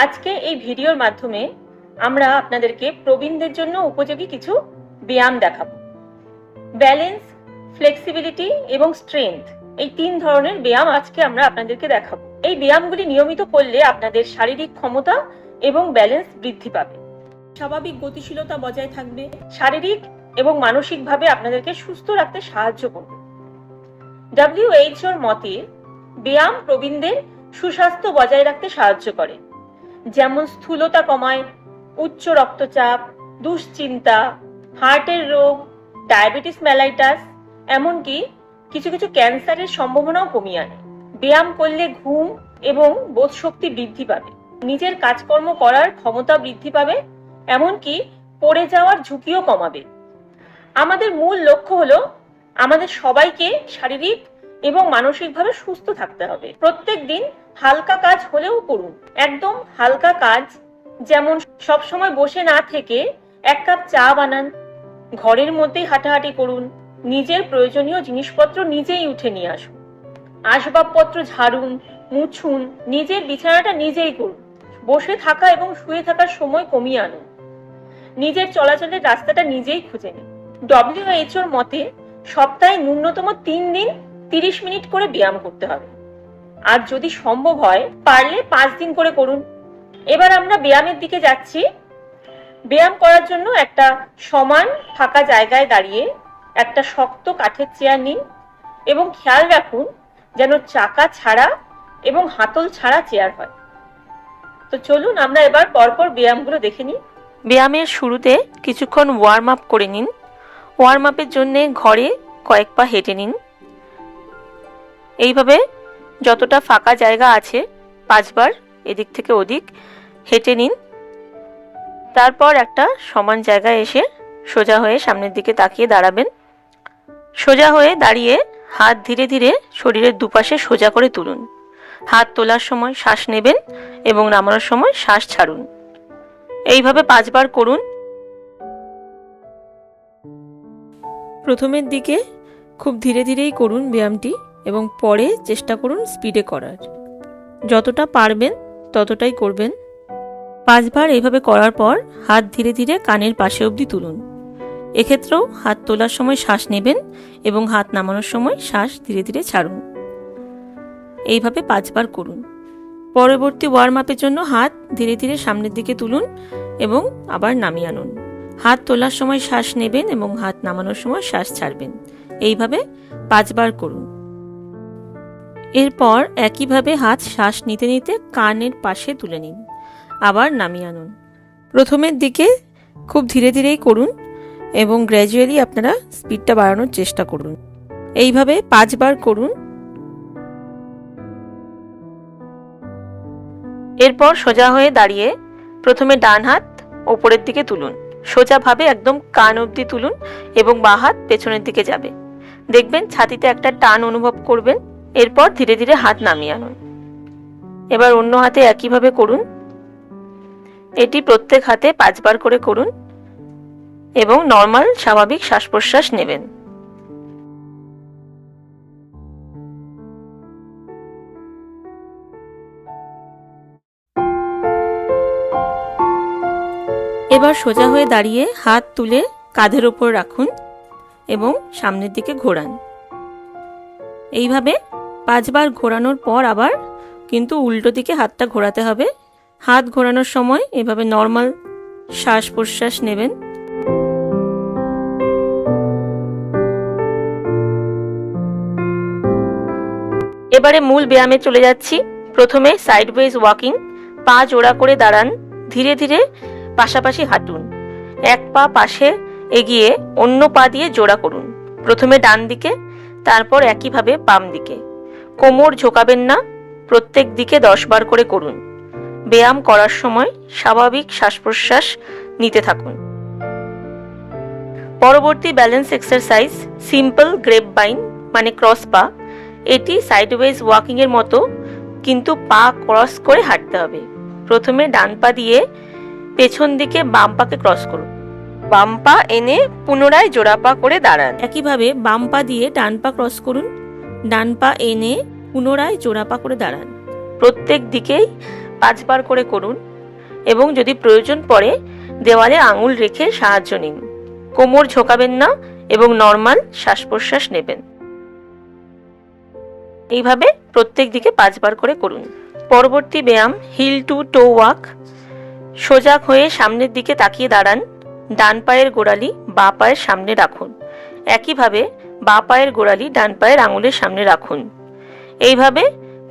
আজকে এই ভিডিওর মাধ্যমে আমরা আপনাদেরকে প্রবীণদের জন্য উপযোগী কিছু ব্যায়াম দেখাবো। ব্যালেন্স, ফ্লেক্সিবিলিটি এবং স্ট্রেংথ, এই 3 ধরনের ব্যায়াম আজকে আমরা আপনাদেরকে দেখাবো। এই ব্যায়ামগুলি নিয়মিত করলে আপনাদের শারীরিক ক্ষমতা এবং ব্যালেন্স বৃদ্ধি পাবে, স্বাভাবিক গতিশীলতা বজায় থাকবে, শারীরিক এবং মানসিকভাবে আপনাদেরকে সুস্থ রাখতে সাহায্য করবে। WHO মতে ব্যায়াম প্রবীণদের সুস্বাস্থ্য বজায় রাখতে সাহায্য করে, যেমন স্থূলতা কমায়, উচ্চ রক্তচাপ, দুশ্চিন্তা, হার্টের রোগ, ডায়াবেটিস মেলাইটাস, এমনকি কিছু কিছু ক্যান্সারের সম্ভাবনাও কমিয়ে আনে। ব্যায়াম করলে ঘুম এবং বোধশক্তি বৃদ্ধি পাবে, নিজের কাজকর্ম করার ক্ষমতা বৃদ্ধি পাবে, এমনকি পড়ে যাওয়ার ঝুঁকিও কমাবে। আমাদের মূল লক্ষ্য হলো আমাদের সবাইকে শারীরিক এবং মানসিকভাবে সুস্থ থাকতে হবে। প্রত্যেক দিন হালকা কাজ হলেও করুন, একদম হালকা কাজ, যেমন সবসময় বসে না থেকে 1 কাপ চা বানান, ঘরের মধ্যেই হাঁটাহাঁটি করুন, নিজের প্রয়োজনীয় জিনিসপত্র নিজেই উঠে নিয়ে আসুন, আসবাবপত্র ঝাড়ুন, মুছুন, নিজের বিছানাটা নিজেই করুন, বসে থাকা এবং শুয়ে থাকার সময় কমিয়ে আনুন, নিজের চলাচলের রাস্তাটা নিজেই খুঁজে নিন। WHO মতে সপ্তাহে ন্যূনতম 3 দিন 30 মিনিট করে ব্যায়াম করতে হবে, আর যদি সম্ভব হয় পারলে 5 দিন করে করুন। এবার আমরা ব্যায়ামের দিকে যাচ্ছি। ব্যায়াম করার জন্য একটা সমান ফাঁকা জায়গায় দাঁড়িয়ে একটা শক্ত কাঠের চেয়ার নিন এবং খেয়াল রাখুন যেন চাকা ছাড়া এবং হাতল ছাড়া চেয়ার হয়। তো চলুন আমরা এবার পরপর ব্যায়ামগুলো দেখে নিই। ব্যায়ামের শুরুতে কিছুক্ষণ ওয়ার্ম আপ করে নিন। ওয়ার্ম আপের জন্য ঘরে কয়েক পা হেঁটে নিন। এইভাবে যতটা ফাঁকা জায়গা আছে 5 বার এদিক থেকে ওদিক হেঁটে নিন। তারপর একটা সমান জায়গায় এসে সোজা হয়ে সামনের দিকে তাকিয়ে দাঁড়াবেন। সোজা হয়ে দাঁড়িয়ে হাত ধীরে ধীরে শরীরের দুপাশে সোজা করে তুলুন। হাত তোলার সময় শ্বাস নেবেন এবং নামানোর সময় শ্বাস ছাড়ুন। এইভাবে 5 বার করুন। প্রথমের দিকে খুব ধীরে ধীরেই করুন ব্যায়ামটি এবং পরে চেষ্টা করুন স্পিডে করার। যতটা পারবেন ততটাই করবেন। 5 বার এইভাবে করার পর হাত ধীরে ধীরে কানের পাশে অবধি তুলুন। এক্ষেত্রেও হাত তোলার সময় শ্বাস নেবেন এবং হাত নামানোর সময় শ্বাস ধীরে ধীরে ছাড়ুন। এইভাবে 5 বার করুন। পরবর্তী ওয়ার্ম আপের জন্য হাত ধীরে ধীরে সামনের দিকে তুলুন এবং আবার নামিয়ে আনুন। হাত তোলার সময় শ্বাস নেবেন এবং হাত নামানোর সময় শ্বাস ছাড়বেন। এইভাবে 5 বার করুন। এরপর একইভাবে হাত শ্বাস নিতে নিতে কানের পাশে তুলে নিন, আবার নামিয়ে আনুন। প্রথমের দিকে খুব ধীরে ধীরেই করুন এবং গ্র্যাজুয়ালি আপনারা স্পিডটা বাড়ানোর চেষ্টা করুন। এইভাবে 5 বার করুন। এরপর সোজা হয়ে দাঁড়িয়ে প্রথমে ডান হাত ওপরের দিকে তুলুন, সোজাভাবে একদম কান অবধি তুলুন এবং বাঁ হাত পেছনের দিকে যাবে। দেখবেন ছাতিতে একটা টান অনুভব করবেন। এরপর ধীরে ধীরে হাত নামিয়ে আনুন। এবার অন্য হাতে একইভাবে করুন। এটি প্রত্যেক হাতে 5 বার করে করুন এবং নর্মাল স্বাভাবিক শ্বাস প্রশ্বাস নেবেন। এবার সোজা হয়ে দাঁড়িয়ে হাত তুলে কাঁধের ওপর রাখুন এবং সামনের দিকে ঘোরান। এইভাবে 5 বার ঘোরানোর পর আবার কিন্তু উল্টো দিকে হাতটা ঘোরাতে হবে। হাত ঘোরানোর সময় এভাবে নর্মাল শ্বাস প্রশ্বাস নেবেন। এবারে মূল ব্যায়ামে চলে যাচ্ছি। প্রথমে সাইডওয়েজ ওয়াকিং, পা জোড়া করে দাঁড়ান, ধীরে ধীরে পাশাপাশি হাঁটুন, 1 পা পাশে এগিয়ে অন্য পা দিয়ে জোড়া করুন। প্রথমে ডান দিকে, তারপর একইভাবে বাম দিকে। কোমর ঝোঁকাবেন না, প্রত্যেক দিকে 10 বার করে করুন। ব্যায়াম করার সময় স্বাভাবিক শ্বাস প্রশ্বাস নিতে থাকুন। পরবর্তী ব্যালেন্স এক্সারসাইজ সিম্পল গ্রেপ বাইন মানে ক্রস পা। এটি সাইডওয়েজ ওয়াকিং এর মতো, কিন্তু পা ক্রস করে হাঁটতে হবে। প্রথমে ডান পা দিয়ে পেছন দিকে বাম পাকে ক্রস করুন, বাম পা এনে পুনরায় জোড়া পা করে দাঁড়ান। একইভাবে বাম পা দিয়ে ডান পা ক্রস করুন, ডান পা এনে পুনরায় জোড়া পা করে দাঁড়ান। প্রত্যেক দিকেই 5 বার করে করুন এবং যদি প্রয়োজন পড়ে দেওয়ালে আঙুল রেখে সাহায্য নিন। কোমর ঝোঁকাবেন না এবং নর্মাল শ্বাস প্রশ্বাস নেবেন। এইভাবে প্রত্যেক দিকে 5 বার করে করুন। পরবর্তী ব্যায়াম হিল টু টো ওয়াক। সোজা হয়ে সামনের দিকে তাকিয়ে দাঁড়ান। ডান পায়ের গোড়ালি বাঁ পায়ের সামনে রাখুন। একইভাবে বাঁ পায়ের গোড়ালি ডান পায়ের আঙুলের সামনে রাখুন। এইভাবে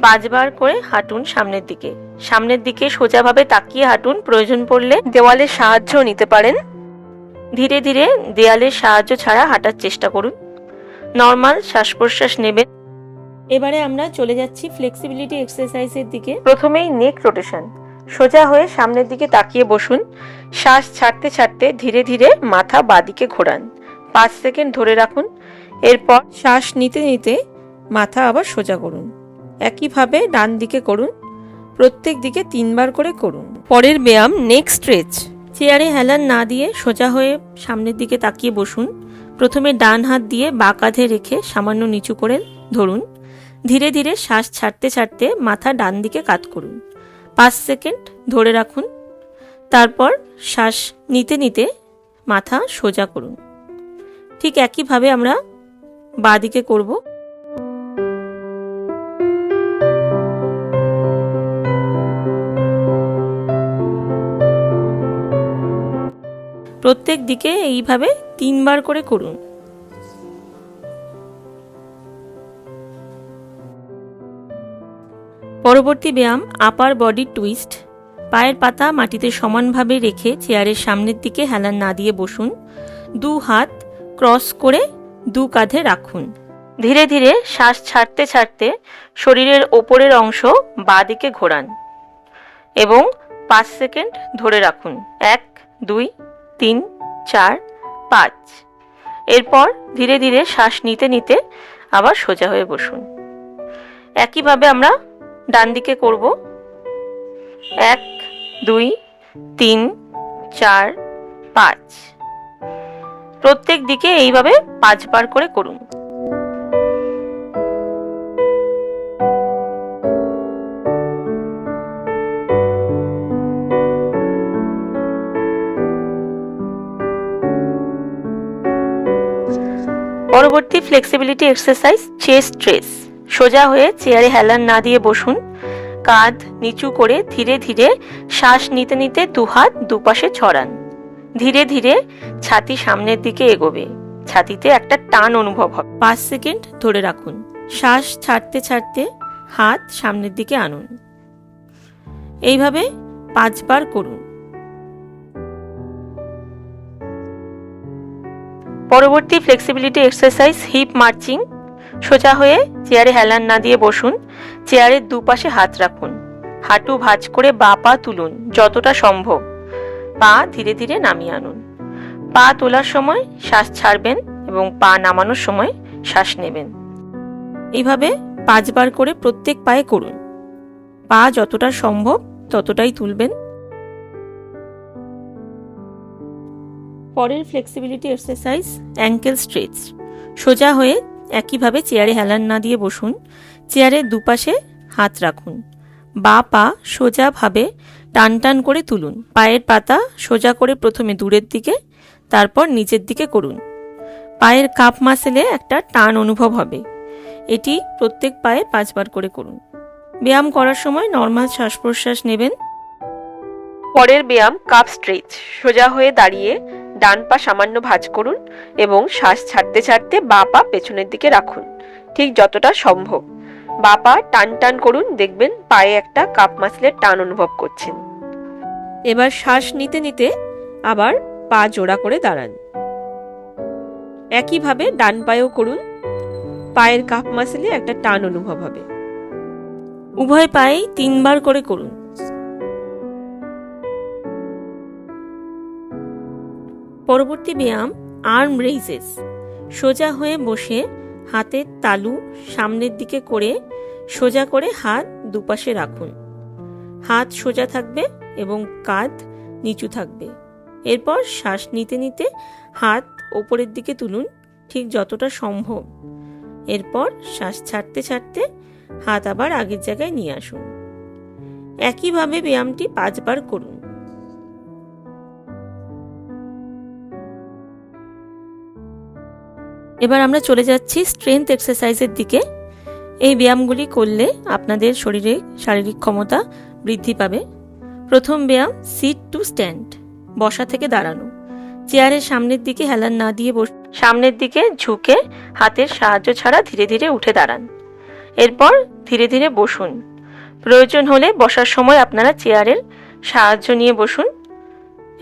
5 বার করে হাঁটুন সামনের দিকে। সামনের দিকে সোজাভাবে তাকিয়ে হাঁটুন। প্রয়োজন পড়লে দেওয়ালের সাহায্য নিতে পারেন। ধীরে ধীরে দেয়ালের সাহায্য ছাড়া হাঁটার চেষ্টা করুন। নর্মাল শ্বাস প্রশ্বাস নেবেন। এবারে আমরা চলে যাচ্ছি ফ্লেক্সিবিলিটি এক্সারসাইজের দিকে। প্রথমেই নেক রোটেশন। সোজা হয়ে সামনের দিকে তাকিয়ে বসুন। শ্বাস ছাড়তে ছাড়তে ধীরে ধীরে মাথা বাঁদিকে ঘোরান। 5 সেকেন্ড ধরে রাখুন। এরপর শ্বাস নিতে নিতে মাথা আবার সোজা করুন। একইভাবে ডান দিকে করুন। প্রত্যেক দিকে 3 বার করে করুন। পরের ব্যায়াম নেক স্ট্রেচ। চেয়ারে হেলান না দিয়ে সোজা হয়ে সামনের দিকে তাকিয়ে বসুন। প্রথমে ডান হাত দিয়ে বাঁ কাঁধে রেখে সামান্য নিচু করে ধরুন। ধীরে ধীরে শ্বাস ছাড়তে ছাড়তে মাথা ডান দিকে কাত করুন। 5 সেকেন্ড ধরে রাখুন। তারপর শ্বাস নিতে নিতে মাথা সোজা করুন। ঠিক একইভাবে আমরা বাঁ দিকে করব। প্রত্যেক দিকে এইভাবে 3 বার করে করুন। পরবর্তী ব্যায়াম আপার বডি টুইস্ট। পায়ের পাতা মাটিতে সমানভাবে রেখে চেয়ারের সামনের দিকে হেলান না দিয়ে বসুন। 2 হাত ক্রস করে 2 কাঁধে রাখুন। ধীরে ধীরে শ্বাস ছাড়তে ছাড়তে শরীরের ওপরের অংশ বাঁ দিকে ঘোরান এবং 5 সেকেন্ড ধরে রাখুন। 1 2 3 4 5। এরপর ধীরে ধীরে শ্বাস নিতে নিতে আবার সোজা হয়ে বসুন। একইভাবে আমরা ডান দিকে করব। 1 2 3 4 5। প্রত্যেক দিকে এইভাবে 5 বার করে করুন। পরবর্তী ফ্লেক্সিবিলিটি এক্সারসাইজ চেস্ট স্ট্রেচ। সোজা হয়ে চেয়ারে হেলান না দিয়ে বসুন। কাঁধ নিচু করে ধীরে ধীরে শ্বাস নিতে নিতে 2 হাত দুপাশে ছড়ান। ধীরে ধীরে ছাতি সামনের দিকে এগোবে। ছাতিতে একটা টান অনুভব হবে। 5 সেকেন্ড ধরে রাখুন। শ্বাস ছাড়তে ছাড়তে হাত সামনের দিকে আনুন। এইভাবে 5 বার করুন। পরবর্তী ফ্লেক্সিবিলিটি এক্সারসাইজ হিপ মার্চিং। সোজা হয়ে চেয়ারে হেলান না দিয়ে বসুন। চেয়ারের দুপাশে হাত রাখুন। হাঁটু ভাঁজ করে বাঁ পা তুলুন যতটা সম্ভব। পা ধীরে ধীরে নামিয়ে আনুন। পা তোলার সময় শ্বাস ছাড়বেন এবং পা নামানোর সময় শ্বাস নেবেন। এইভাবে 5 বার করে প্রত্যেক পায়ে করুন। পা যতটা সম্ভব ততটাই তুলবেন। পরের ফ্লেক্সিবিলিটি এক্সারসাইজ অ্যাঙ্কেল স্ট্রেচ। সোজা হয়ে একইভাবে চেয়ারে হেলান না দিয়ে বসুন। চেয়ারের দুপাশে হাত রাখুন। বাঁ পা সোজাভাবে টান টান করে তুলুন। পায়ের পাতা সোজা করে প্রথমে দূরের দিকে, তারপর নিচের দিকে করুন। পায়ের কাপ মাসেলে একটা টান অনুভব হবে। এটি প্রত্যেক পায়ে 5 বার করে করুন। ব্যায়াম করার সময় নর্মাল শ্বাস প্রশ্বাস নেবেন। পরের ব্যায়াম কাপ স্ট্রেচ। সোজা হয়ে দাঁড়িয়ে ডান পা সামান্য ভাঁজ করুন এবং শ্বাস ছাড়তে ছাড়তে বাঁ পা পেছনের দিকে রাখুন ঠিক যতটা সম্ভব। বাঁ পা টান টান করুন, দেখবেন পায়ে একটা কাপ মাসলের টান অনুভব করছেন। এবার শ্বাস নিতে নিতে আবার পা জোড়া করে দাঁড়ান। একইভাবে ডান পায়েও করুন। পায়ের কাপ মাসলে একটা টান অনুভব হবে। উভয় পায়ে 3 বার করে করুন। পরবর্তী ব্যায়াম আর্ম রেইজেস। সোজা হয়ে বসে হাতের তালু সামনের দিকে করে সোজা করে হাত দুপাশে রাখুন। হাত সোজা থাকবে এবং কাঁধ নিচু থাকবে। এরপর শ্বাস নিতে নিতে হাত ওপরের দিকে তুলুন ঠিক যতটা সম্ভব। এরপর শ্বাস ছাড়তে ছাড়তে হাত আবার আগের জায়গায় নিয়ে আসুন। একইভাবে ব্যায়ামটি 5 বার করুন। এবার আমরা চলে যাচ্ছি স্ট্রেংথ এক্সারসাইজের দিকে। এই ব্যায়ামগুলি করলে আপনাদের শরীরে শারীরিক ক্ষমতা বৃদ্ধি পাবে। প্রথম ব্যায়াম সিট টু স্ট্যান্ড, বসা থেকে দাঁড়ানো। চেয়ারের সামনের দিকে হেলান না দিয়ে সামনের দিকে ঝুঁকে হাতের সাহায্য ছাড়া ধীরে ধীরে উঠে দাঁড়ান। এরপর ধীরে ধীরে বসুন। প্রয়োজন হলে বসার সময় আপনারা চেয়ারের সাহায্য নিয়ে বসুন।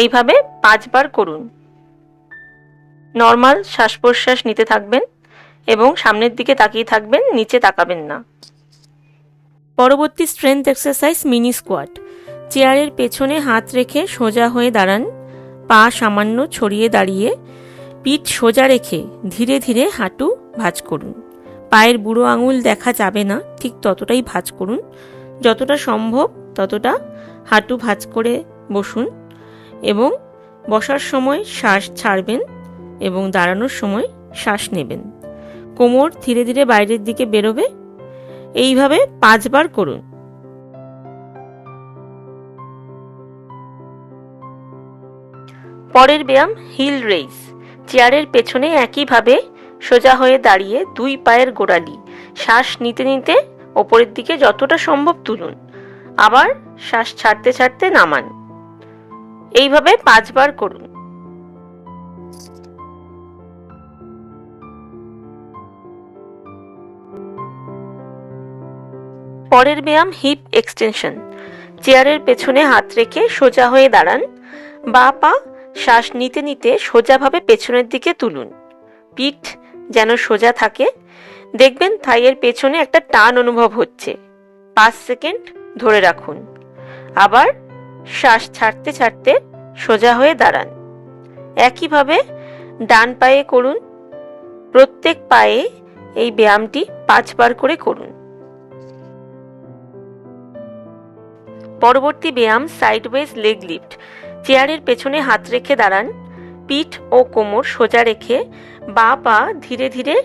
এইভাবে 5 বার করুন। নর্মাল শ্বাস প্রশ্বাস নিতে থাকবেন এবং সামনের দিকে তাকিয়ে থাকবেন, নিচে তাকাবেন না। পরবর্তী স্ট্রেংথ এক্সারসাইজ মিনি স্কোয়াট। চেয়ারের পেছনে হাত রেখে সোজা হয়ে দাঁড়ান, পা সামান্য ছড়িয়ে দাঁড়িয়ে পিঠ সোজা রেখে ধীরে ধীরে হাঁটু ভাঁজ করুন। পায়ের বুড়ো আঙুল দেখা যাবে না, ঠিক ততটাই ভাঁজ করুন। যতটা সম্ভব ততটা হাঁটু ভাঁজ করে বসুন এবং বসার সময় শ্বাস ছাড়বেন এবং দাঁড়ানোর সময় শ্বাস নেবেন। কোমর ধীরে ধীরে বাইরের দিকে বেরোবে। এইভাবে 5 বার করুন। পরের ব্যায়াম হিল রেইজ। চেয়ারের পেছনে একইভাবে সোজা হয়ে দাঁড়িয়ে 2 পায়ের গোড়ালি শ্বাস নিতে নিতে ওপরের দিকে যতটা সম্ভব তুলুন, আবার শ্বাস ছাড়তে ছাড়তে নামান। এইভাবে 5 বার করুন। পরের ব্যায়াম হিপ এক্সটেনশন। চেয়ারের পেছনে হাত রেখে সোজা হয়ে দাঁড়ান, বাঁ পা শ্বাস নিতে নিতে সোজাভাবে পেছনের দিকে তুলুন। পিঠ যেন সোজা থাকে। দেখবেন থাইয়ের পেছনে একটা টান অনুভব হচ্ছে। 5 সেকেন্ড ধরে রাখুন, আবার শ্বাস ছাড়তে ছাড়তে সোজা হয়ে দাঁড়ান। একইভাবে ডান পায়ে করুন। প্রত্যেক পায়ে এই ব্যায়ামটি 5 বার করে করুন। পরবর্তী ব্যায়াম সাইডওয়েজ লেগ লিফট। চেয়ারের পেছনে হাত রেখে দাঁড়ান, পিঠ ও কোমর সোজা রেখে বাঁ পা ধীরে ধীরে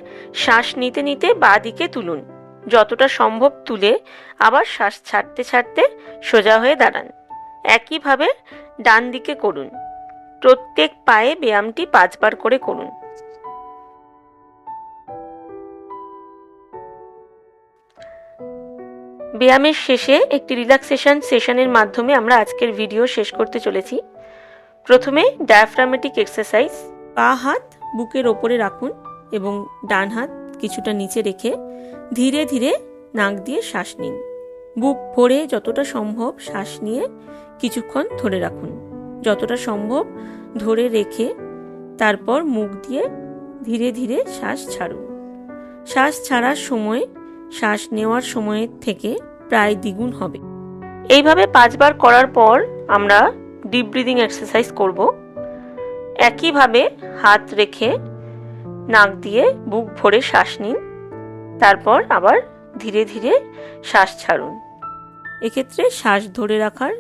শ্বাস নিতে নিতে বাঁ দিকে তুলুন। যতটা সম্ভব তুলে আবার শ্বাস ছাড়তে ছাড়তে সোজা হয়ে দাঁড়ান। একইভাবে ডান দিকে করুন। প্রত্যেক পায়ে ব্যায়ামটি 5 বার করে করুন। ব্যায়ামের শেষে একটি রিল্যাক্সেশন সেশনের মাধ্যমে আমরা আজকের ভিডিও শেষ করতে চলেছি। প্রথমে ডায়াফ্রামেটিক এক্সারসাইজ। পা হাত বুকের ওপরে রাখুন এবং ডান হাত কিছুটা নিচে রেখে ধীরে ধীরে নাক দিয়ে শ্বাস নিন। বুক ভরে যতটা সম্ভব শ্বাস নিয়ে কিছুক্ষণ ধরে রাখুন। যতটা সম্ভব ধরে রেখে তারপর মুখ দিয়ে ধীরে ধীরে শ্বাস ছাড়ুন। শ্বাস ছাড়ার সময় শ্বাস নেওয়ার সময়ের থেকে প্রায় দ্বিগুণ হবে। এইভাবে 5 বার করার পর আমরা ডিপ ব্রিদিং এক্সারসাইজ করব। একইভাবে হাত রেখে নাক দিয়ে বুক ভরে শ্বাস নিন, তারপর আবার ধীরে ধীরে শ্বাস ছাড়ুন। এক্ষেত্রে শ্বাস ধরে রাখার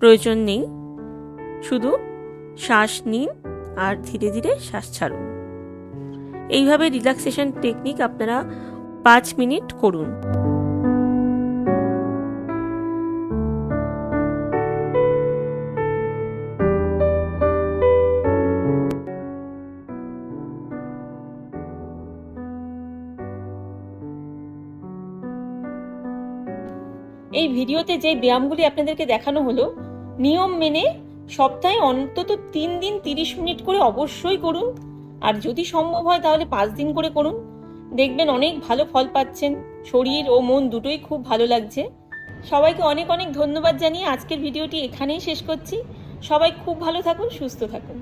প্রয়োজন নেই, শুধু শ্বাস নিন আর ধীরে ধীরে শ্বাস ছাড়ুন। এইভাবে রিল্যাক্সেশন টেকনিক আপনারা 5 মিনিট করুন। এই ভিডিওতে যে ব্যায়ামগুলি আপনাদেরকে দেখানো হলো, নিয়ম মেনে সপ্তাহে অন্তত 3 দিন 30 মিনিট করে অবশ্যই করুন। আর যদি সম্ভব হয় তাহলে 5 দিন করে করুন। দেখবেন অনেক ভালো ফল পাচ্ছেন, শরীর ও মন দুটোই খুব ভালো লাগছে। সবাইকে অনেক অনেক ধন্যবাদ জানিয়ে আজকের ভিডিওটি এখানেই শেষ করছি। সবাই খুব ভালো থাকুন, সুস্থ থাকুন।